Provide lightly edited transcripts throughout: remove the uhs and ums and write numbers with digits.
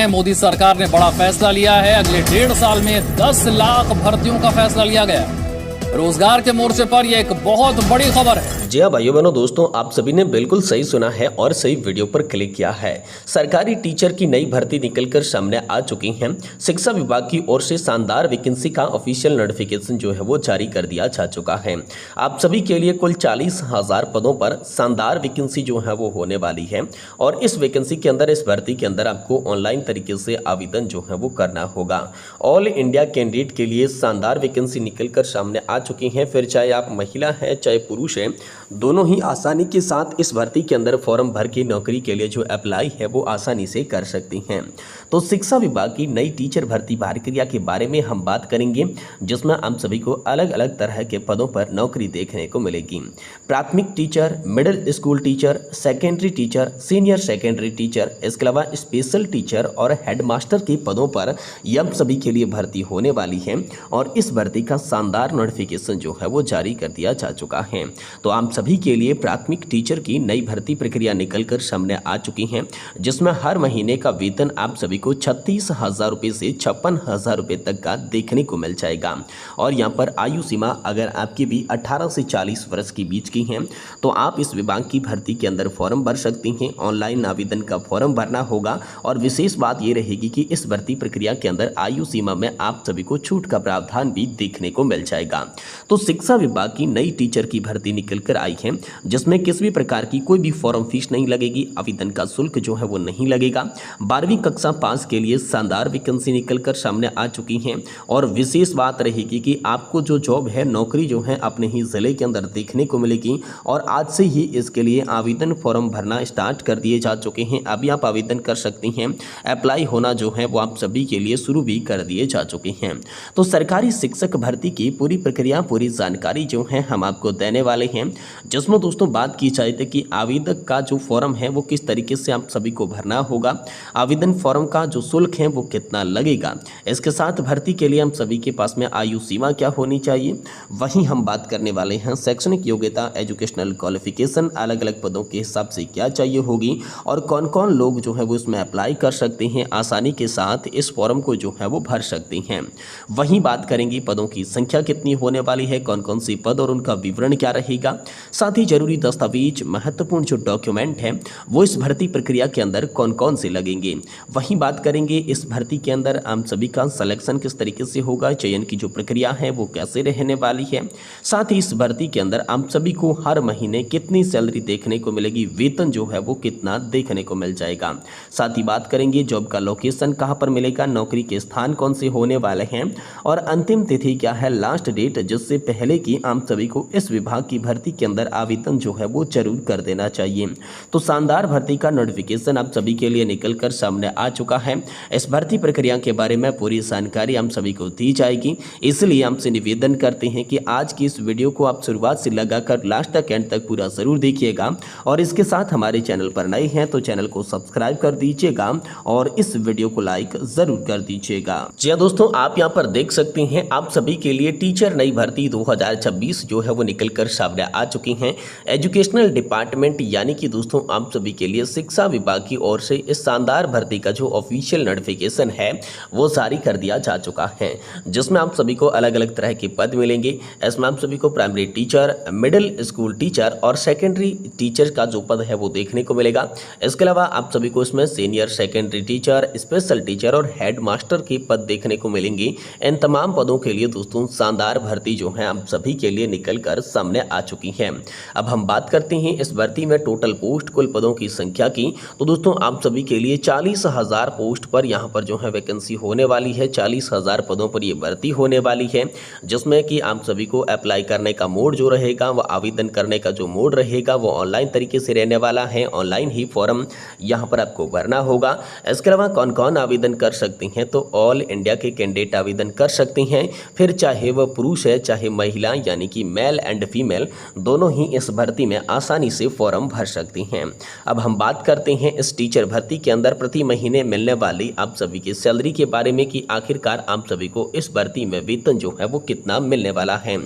हैं, मोदी सरकार ने बड़ा फैसला लिया है। अगले 1.5 साल में 10 लाख भर्तियों का फैसला लिया गया। रोजगार के मोर्चे पर यह एक बहुत बड़ी खबर है। जी हाँ भाइयों बहनों दोस्तों, आप सभी ने बिल्कुल सही सुना है और सही वीडियो पर क्लिक किया है। सरकारी टीचर की नई भर्ती निकलकर सामने आ चुकी है। शिक्षा विभाग की ओर से शानदार वैकेंसी का ऑफिशियल नोटिफिकेशन जो है वो जारी कर दिया जा चुका है। आप सभी के लिए कुल 40,000 पदों पर शानदार वैकेंसी जो है वो होने वाली है और इस वैकेंसी के अंदर, इस भर्ती के अंदर आपको ऑनलाइन तरीके से आवेदन जो है वो करना होगा। ऑल इंडिया कैंडिडेट के लिए शानदार वैकेंसी निकलकर सामने आ चुकी हैं। फिर चाहे आप महिला हैं चाहे पुरुष हैं, दोनों ही आसानी के साथ इस भर्ती के अंदर फॉर्म भर के नौकरी के लिए जो अप्लाई है वो आसानी से कर सकती हैं। तो शिक्षा विभाग की नई टीचर भर्ती प्रक्रिया के बारे में हम बात करेंगे, जिसमें हम सभी को अलग अलग तरह के पदों पर नौकरी देखने को मिलेगी। प्राथमिक teacher, middle school teacher, secondary teacher, senior secondary teacher, इसके अलावा स्पेशल टीचर और हेडमास्टर के पदों पर यह सभी के लिए भर्ती होने वाली है और इस भर्ती का शानदार नोटिफिकेशन जो है वो जारी कर दिया जा चुका है। तो आप सभी के लिए प्राथमिक टीचर की नई भर्ती प्रक्रिया निकलकर सामने आ चुकी है, जिसमें हर महीने का वेतन आप सभी को 36,000 रुपये से 56,000 रुपये तक का देखने को मिल जाएगा। और यहाँ पर आयु सीमा अगर आपकी भी 18 से 40 वर्ष के बीच की हैं तो आप इस विभाग की भर्ती के अंदर फॉर्म भर सकती हैं। ऑनलाइन आवेदन का फॉर्म भरना होगा और विशेष बात ये रहेगी कि इस भर्ती प्रक्रिया के अंदर आयु सीमा में आप सभी को छूट का प्रावधान भी देखने को मिल जाएगा। तो शिक्षा विभाग की नई टीचर की भर्ती निकलकर आई है, जिसमें किसी भी प्रकार की कोई भी फॉर्म फीस नहीं लगेगी, आवेदन का शुल्क जो है वो नहीं लगेगा। 12वीं कक्षा पास के लिए शानदार वैकेंसी निकलकर सामने आ चुकी हैं और विशेष बात रहेगी कि आपको जो जॉब है, नौकरी जो है अपने ही जिले के अंदर देखने को मिलेगी और आज से ही इसके लिए आवेदन फॉर्म भरना स्टार्ट कर दिए जा चुके हैं। अभी आप आवेदन कर सकती हैं। अप्लाई होना जो है वो आप सभी के लिए शुरू भी कर दिए जा चुके हैं। तो सरकारी शिक्षक भर्ती की पूरी प्रक्रिया, पूरी जानकारी जो है हम आपको देने वाले हैं, जिसमें दोस्तों बात की जाए तो कि आवेदक का जो फॉर्म है वो किस तरीके से आप सभी को भरना होगा, आवेदन फॉर्म का जो शुल्क है वो कितना लगेगा, इसके साथ भर्ती के लिए हम सभी के पास में आयु सीमा क्या होनी चाहिए, वहीं हम बात करने वाले हैं शैक्षणिक योग्यता, एजुकेशनल क्वालिफिकेशन अलग अलग पदों के हिसाब से क्या चाहिए होगी और कौन कौन लोग जो है वो इसमें अप्लाई कर सकते हैं, आसानी के साथ इस फॉर्म को जो है वो भर सकते हैं। वहीं बात करेंगे पदों की संख्या कितनी होने वाली है, कौन कौन सी पद और उनका विवरण क्या रहेगा, साथ ही जरूरी दस्तावेज, महत्वपूर्ण जो डॉक्यूमेंट है वो इस भर्ती प्रक्रिया के अंदर कौन कौन से लगेंगे। वहीं बात करेंगे इस भर्ती के अंदर हम सभी का सिलेक्शन किस तरीके से होगा, चयन की जो प्रक्रिया है वो कैसे रहने वाली है, साथ ही इस भर्ती के अंदर हम सभी को हर महीने कितनी सैलरी देखने को मिलेगी, वेतन जो है वो कितना देखने को मिल जाएगा। साथ ही बात करेंगे जॉब का लोकेशन कहाँ पर मिलेगा, नौकरी के स्थान कौन से होने वाले हैं और अंतिम तिथि क्या है, लास्ट डेट जिससे पहले की हम सभी को इस विभाग की भर्ती के अंदर आवेदन जो है वो जरूर कर देना चाहिए। तो शानदार भर्ती का नोटिफिकेशन आप सभी के लिए निकलकर सामने आ चुका है। इस भर्ती प्रक्रिया के बारे में पूरी जानकारी हम सभी को दी जाएगी, इसलिए हमसे निवेदन करते हैं कि आज की इस वीडियो को आप शुरुआत से लगाकर लास्ट तक, एंड तक पूरा जरूर देखिएगा और इसके साथ हमारे चैनल पर नए हैं तो चैनल को सब्सक्राइब कर दीजिएगा और इस वीडियो को लाइक जरूर कर दीजिएगा। जी हाँ दोस्तों, आप यहाँ पर देख सकते हैं आप सभी के लिए टीचर नई भर्ती 2026 जो है वो निकलकर सामने आ चुकी हैं। एजुकेशनल डिपार्टमेंट यानी कि दोस्तों आप सभी के लिए शिक्षा विभाग की ओर से इस शानदार भर्ती का जो ऑफिशियल नोटिफिकेशन है वो जारी कर दिया जा चुका है, जिसमें आप सभी को अलग अलग तरह के पद मिलेंगे। इसमें आप सभी को primary teacher, middle school teacher और सेकेंडरी टीचर का जो पद है वो देखने को मिलेगा। इसके अलावा आप सभी को इसमें senior secondary teacher, special teacher और हेड मास्टर के पद देखने को मिलेंगे। इन तमाम पदों के लिए दोस्तों शानदार भर्ती जो है आप सभी के लिए निकलकर सामने आ चुकी है। अब हम बात करते हैं इस भर्ती में टोटल पोस्ट, कुल पदों की संख्या की। तो दोस्तों आप सभी के लिए 40,000 पोस्ट पर यहाँ पर जो है वैकेंसी होने वाली है। 40,000 पदों पर ये भर्ती होने वाली है, जिसमें कि आप सभी को अप्लाई करने का मोड जो रहेगा, वो आवेदन करने का जो मोड रहेगा वो ऑनलाइन तरीके से रहने वाला है। ऑनलाइन ही फॉर्म यहाँ पर आपको भरना होगा। इसके अलावा कौन कौन आवेदन कर सकती हैं, तो ऑल इंडिया के कैंडिडेट आवेदन कर सकती हैं। फिर चाहे वह पुरुष है चाहे महिला, यानी कि मेल एंड फीमेल दोनों ही इस भर्ती में आसानी से फॉर्म भर सकती हैं। अब हम बात करते हैं इस टीचर भर्ती के अंदर प्रति महीने मिलने वाली आप सभी की सैलरी के बारे में कि आखिरकार आप सभी को इस भर्ती में वेतन जो है वो कितना मिलने वाला है।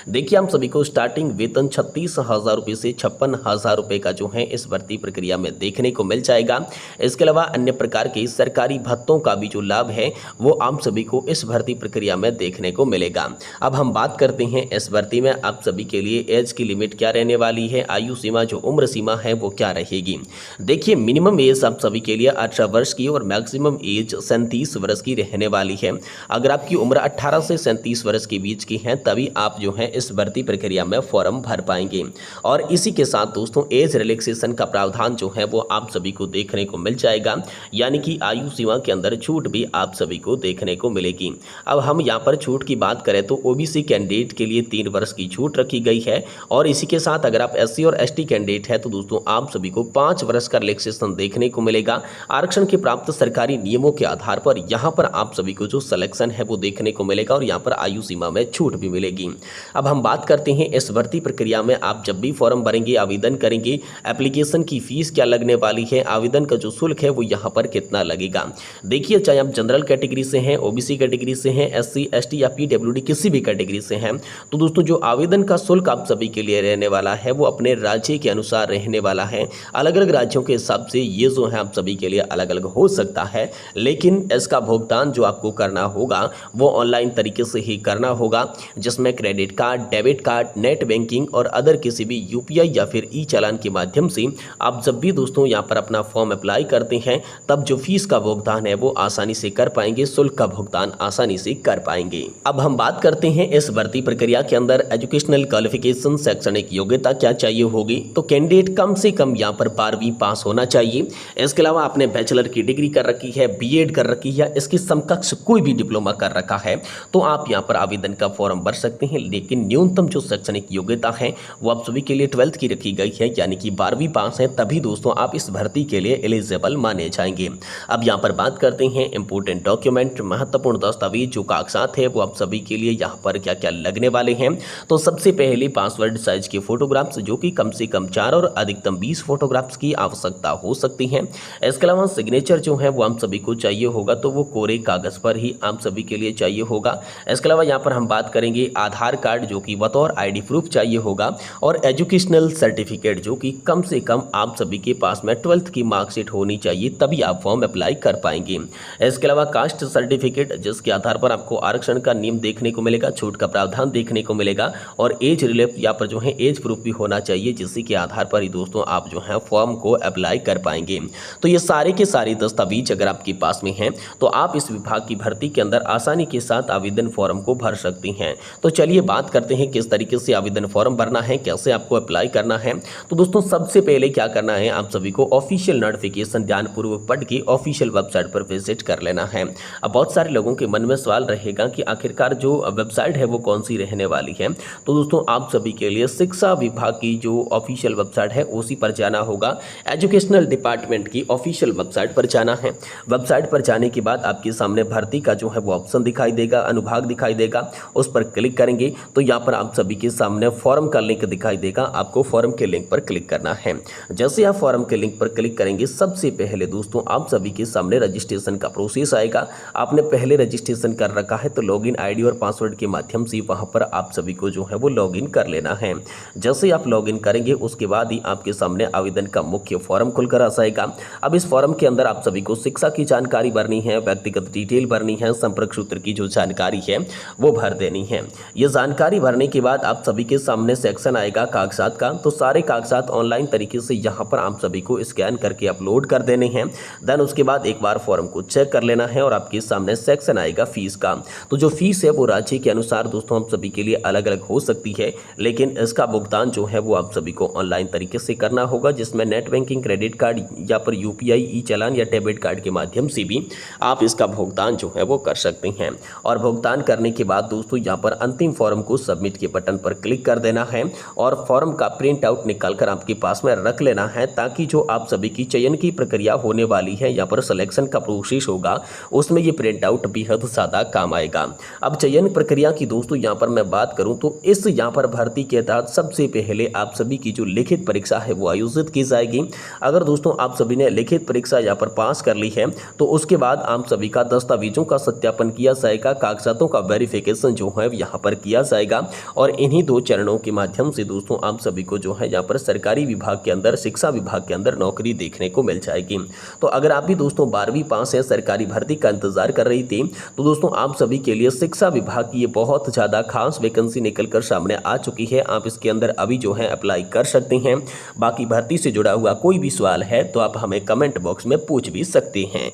देखिए, हम सभी को स्टार्टिंग वेतन 36,000 रुपये से 56,000 रुपये का जो है इस भर्ती प्रक्रिया में देखने को मिल जाएगा। इसके अलावा अन्य प्रकार के सरकारी भत्तों का भी जो लाभ है वो आप सभी को इस भर्ती प्रक्रिया में देखने को मिलेगा। अब हम बात करते हैं इस भर्ती में आप सभी के लिए एज की लिमिट क्या रहने वाली है, आयु सीमा जो उम्र सीमा है वो क्या रहेगी। देखिए, मिनिमम एज आप सभी के लिए 18 वर्ष की और मैक्सिमम एज 37 वर्ष की रहने वाली है। अगर आपकी उम्र 18 से 37 वर्ष के बीच की है तभी आप जो है इस भर्ती प्रक्रिया में फॉर्म भर पाएंगे। और इसी के साथ दोस्तों एज रिलैक्सेशन का प्रावधान जो है वो आप सभी को देखने को मिल जाएगा, यानी कि आयु सीमा के अंदर छूट भी आप सभी को देखने को मिलेगी। अब हम यहाँ पर छूट की बात करें तो ओबीसी कैंडिडेट के लिए 3 वर्ष की छूट रखी गई है और इसी के साथ अगर आप एससी और एसटी कैंडिडेट है तो दोस्तों आप सभी को 5 वर्ष का रिलैक्सेशन देखने को मिलेगा। आरक्षण के प्राप्त सरकारी नियमों के आधार पर यहाँ पर आप सभी को जो सिलेक्शन है वो देखने को मिलेगा और यहाँ पर आयु सीमा में छूट भी मिलेगी। अब हम बात करते हैं इस भर्ती प्रक्रिया में आप जब भी फॉर्म भरेंगे, आवेदन करेंगे, एप्लीकेशन की फीस क्या लगने वाली है, आवेदन का जो शुल्क है वो यहाँ पर कितना लगेगा। देखिए, चाहे आप जनरल कैटेगरी से हैं, ओबीसी कैटेगरी से हैं, एससी एसटी या पीडब्ल्यूडी किसी भी कैटेगरी से हैं, तो दोस्तों जो आवेदन का शुल्क आप सभी के लिए रहने वाला है वो अपने राज्य के अनुसार रहने वाला है। अलग अलग राज्यों के हिसाब से ये जो है आप सभी के लिए अलग अलग हो सकता है, लेकिन इसका भुगतान जो आपको करना होगा वो ऑनलाइन तरीके से ही करना होगा, जिसमें credit card, debit card, net banking और अदर किसी भी यूपीआई या फिर ई चालान के माध्यम से आप जब भी दोस्तों यहाँ पर अपना फॉर्म अप्लाई करते हैं तब जो फीस का भुगतान है वो आसानी से कर पाएंगे, शुल्क का भुगतान आसानी से कर पाएंगे। अब हम बात करते हैं इस भर्ती प्रक्रिया के अंदर एजुकेशनल क्वालिफिकेशन, शैक्षणिक योग्यता क्या चाहिए होगी। तो कैंडिडेट कम से कम यहाँ पर 12वीं पास होना चाहिए। इसके अलावा आपने बैचलर की डिग्री कर रखी है, बीएड कर रखी है, इसकी समकक्ष कोई भी डिप्लोमा कर रखा है तो आप यहाँ पर आवेदन का फॉर्म भर सकते हैं। लेकिन न्यूनतम जो शैक्षणिक योग्यता है वो आप सभी के लिए 12th की रखी गई है, यानी कि 12वीं पास है तभी दोस्तों आप इस भर्ती के लिए एलिजिबल माने जाएंगे। अब यहाँ पर बात करते हैं इंपोर्टेंट डॉक्यूमेंट, महत्वपूर्ण दस्तावेज जो कागजात है वो आप सभी के लिए यहाँ पर क्या क्या लगने वाले हैं। तो सबसे पहले पासवर्ड साइज के फोटोग्राफ्स जो कि कम से कम 4 और अधिकतम 20 फोटोग्राफ्स की आवश्यकता हो सकती है। इसके अलावा सिग्नेचर जो है वो हम सभी को चाहिए होगा तो वो कोरे कागज पर ही आप सभी के लिए चाहिए होगा। इसके अलावा यहाँ पर हम बात करेंगे आधार कार्ड जो कि बतौर आईडी प्रूफ चाहिए होगा और एजुकेशनल सर्टिफिकेट जो कि कम से कम आप सभी के पास में 12th की मार्कशीट होनी चाहिए तभी आप फॉर्म अप्लाई कर पाएंगे। इसके अलावा कास्ट सर्टिफिकेट जिसके आधार पर आपको आरक्षण का नियम देखने को मिलेगा, छूट का प्रावधान देखने को मिलेगा और एज रिलीफ या पर जो है एज प्रूफ भी होना चाहिए जिसके के आधार पर ही दोस्तों आप जो है फॉर्म को अप्लाई कर पाएंगे। तो ये सारे के सारे दस्तावेज अगर आपके पास में हैं तो आप इस विभाग की भर्ती के अंदर आसानी के साथ आवेदन फॉर्म को भर सकती हैं। तो चलिए बात करते हैं किस तरीके से आवेदन फॉर्म भरना है, कैसे आपको अप्लाई करना है। तो दोस्तों सबसे पहले क्या करना है, आप सभी को ऑफिशियल नोटिफिकेशन ध्यानपूर्वक पढ़ के ऑफिशियल वेबसाइट पर विजिट कर लेना है। अब बहुत सारे लोगों के मन में सवाल रहेगा कि आखिरकार जो वेबसाइट है वो कौन सी रहने वाली है। तो दोस्तों आप सभी के लिए शिक्षा विभाग की जो ऑफिशियल वेबसाइट है उसी पर जाना होगा। एजुकेशनल डिपार्टमेंट की ऑफिशियल वेबसाइट पर जाना है। वेबसाइट पर जाने के बाद आपके सामने भर्ती का जो है वो ऑप्शन दिखाई देगा, अनुभाग दिखाई देगा, उस पर क्लिक करेंगे तो यहाँ पर आप सभी के सामने फॉर्म का लिंक दिखाई देगा। आपको फॉर्म के लिंक पर क्लिक करना है। जैसे आप फॉर्म के लिंक पर क्लिक करेंगे सबसे पहले दोस्तों आप सभी के सामने रजिस्ट्रेशन का प्रोसेस आएगा। आपने पहले रजिस्ट्रेशन कर रखा है तो लॉगिन आईडी और पासवर्ड के माध्यम से वहां पर आप सभी को जो है वो लॉगिन कर लेना है। जैसे आप लॉगिन करेंगे उसके बाद ही आपके सामने आवेदन का मुख्य फॉर्म खुलकर आ जाएगा। अब इस फॉर्म के अंदर आप सभी को शिक्षा की जानकारी भरनी है, व्यक्तिगत डिटेल भरनी है, संपर्क सूत्र की जो जानकारी है वो भर देनी है। ये जानकारी भरने के बाद आप सभी के सामने सेक्शन आएगा कागजात का। तो सारे कागजात ऑनलाइन तरीके से यहाँ पर आप सभी को स्कैन करके अपलोड कर देने हैं। देन उसके बाद एक बार फॉर्म को चेक कर लेना है और आपके सामने सेक्शन आएगा फीस का। तो जो फीस है वो राज्य के अनुसार दोस्तों हम सभी के लिए अलग अलग हो सकती है, लेकिन इसका भुगतान जो है वो आप सभी को ऑनलाइन तरीके से करना होगा, जिसमें नेट बैंकिंग, क्रेडिट कार्ड या पर यूपीआई, ई चालान या डेबिट कार्ड के माध्यम से भी आप इसका भुगतान जो है वो कर सकते हैं। और भुगतान करने के बाद दोस्तों यहाँ पर अंतिम फॉर्म को सबमिट के बटन पर क्लिक कर देना है और फॉर्म का प्रिंट आउट निकाल कर आपके पास में रख लेना है, ताकि जो आप सभी की चयन की प्रक्रिया होने वाली है, यहाँ पर सिलेक्शन का प्रोसेस होगा, उसमें ये प्रिंट आउट बेहद ज़्यादा काम आएगा। अब चयन प्रक्रिया की दोस्तों यहाँ पर मैं बात करूँ तो इस यहाँ पर भर्ती के तहत सबसे पहले आप सभी की जो लिखित परीक्षा है वो आयोजित की जाएगी। अगर दोस्तों आप सभी ने लिखित परीक्षा यहाँ पर पास कर ली है तो उसके बाद आप सभी का दस्तावेजों का सत्यापन किया जाएगा, कागजातों का वेरिफिकेशन जो है यहाँ पर किया जाएगा और इन्हीं 2 चरणों के माध्यम से दोस्तों आप सभी को जो है यहाँ पर सरकारी विभाग के अंदर, शिक्षा विभाग के अंदर नौकरी देखने को मिल जाएगी। तो अगर आप भी दोस्तों 12वीं पास है, सरकारी भर्ती का इंतजार कर रही थी, तो दोस्तों आप सभी के लिए शिक्षा विभाग की ये बहुत ज़्यादा खास वैकेंसी निकलकर सामने आ चुकी है। आप इसके अंदर अभी जो है अप्लाई कर सकते हैं। बाकी भर्ती से जुड़ा हुआ कोई भी सवाल है तो आप हमें कमेंट बॉक्स में पूछ भी सकते हैं।